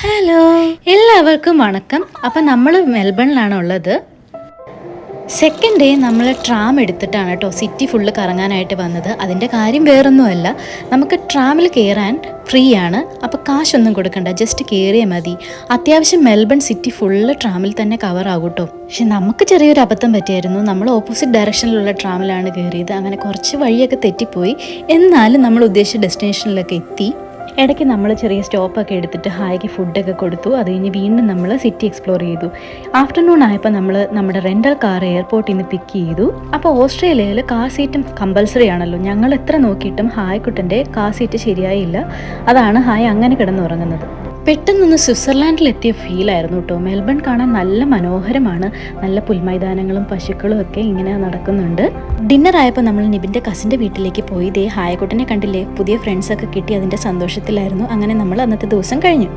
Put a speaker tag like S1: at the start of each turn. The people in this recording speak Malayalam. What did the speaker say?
S1: ഹലോ, എല്ലാവർക്കും വണക്കം. അപ്പം നമ്മൾ മെൽബണിലാണ് ഉള്ളത്. സെക്കൻഡ് ഡേ നമ്മൾ ട്രാം എടുത്തിട്ടാണ് കേട്ടോ സിറ്റി ഫുള്ള് കറങ്ങാനായിട്ട് വന്നത്. അതിൻ്റെ കാര്യം വേറൊന്നുമല്ല, നമുക്ക് ട്രാമിൽ കയറാൻ ഫ്രീ ആണ്. അപ്പോൾ കാശൊന്നും കൊടുക്കണ്ട, ജസ്റ്റ് കയറിയാൽ മതി. അത്യാവശ്യം മെൽബൺ സിറ്റി ഫുള്ള് ട്രാമിൽ തന്നെ കവർ ആകും കേട്ടോ. പക്ഷെ നമുക്ക് ചെറിയൊരു അബദ്ധം പറ്റിയായിരുന്നു. നമ്മൾ ഓപ്പോസിറ്റ് ഡയറക്ഷനിലുള്ള ട്രാമിലാണ് കയറിയത്. അങ്ങനെ കുറച്ച് വഴിയൊക്കെ തെറ്റിപ്പോയി. എന്നാലും നമ്മൾ ഉദ്ദേശിച്ച ഡെസ്റ്റിനേഷനിലൊക്കെ എത്തി. ഇടയ്ക്ക് നമ്മൾ ചെറിയ സ്റ്റോപ്പൊക്കെ എടുത്തിട്ട് ഹായ്ക്ക് ഫുഡൊക്കെ കൊടുത്തു. അത് കഴിഞ്ഞ് വീണ്ടും നമ്മൾ സിറ്റി എക്സ്പ്ലോർ ചെയ്തു. ആഫ്റ്റർനൂൺ ആയപ്പോൾ നമ്മൾ നമ്മുടെ റെൻ്റൽ കാർ എയർപോർട്ടിൽ നിന്ന് പിക്ക് ചെയ്തു. അപ്പോൾ ഓസ്ട്രേലിയയിൽ കാർ സീറ്റും കമ്പൽസറി ആണല്ലോ. ഞങ്ങൾ എത്ര നോക്കിയിട്ടും ഹായ്ക്കുട്ടൻ്റെ കാർ സീറ്റ് ശരിയായില്ല. അതാണ് ഹായ് അങ്ങനെ കിടന്നുറങ്ങുന്നത്. പെട്ടെന്നൊന്ന് സ്വിറ്റ്സർലാൻഡിലെത്തിയ ഫീലായിരുന്നു കേട്ടോ. മെൽബൺ കാണാൻ നല്ല മനോഹരമാണ്. നല്ല പുൽമൈതാനങ്ങളും പശുക്കളും ഒക്കെ ഇങ്ങനെ നടക്കുന്നുണ്ട്. ഡിന്നർ ആയപ്പോൾ നമ്മൾ നിബിൻ്റെ കസിൻ്റെ വീട്ടിലേക്ക് പോയി. ദേ ഹായക്കുട്ടനെ കണ്ടില്ലേ, പുതിയ ഫ്രണ്ട്സൊക്കെ കിട്ടി, അതിൻ്റെ സന്തോഷത്തിലായിരുന്നു. അങ്ങനെ നമ്മൾ അന്നത്തെ ദിവസം കഴിഞ്ഞു.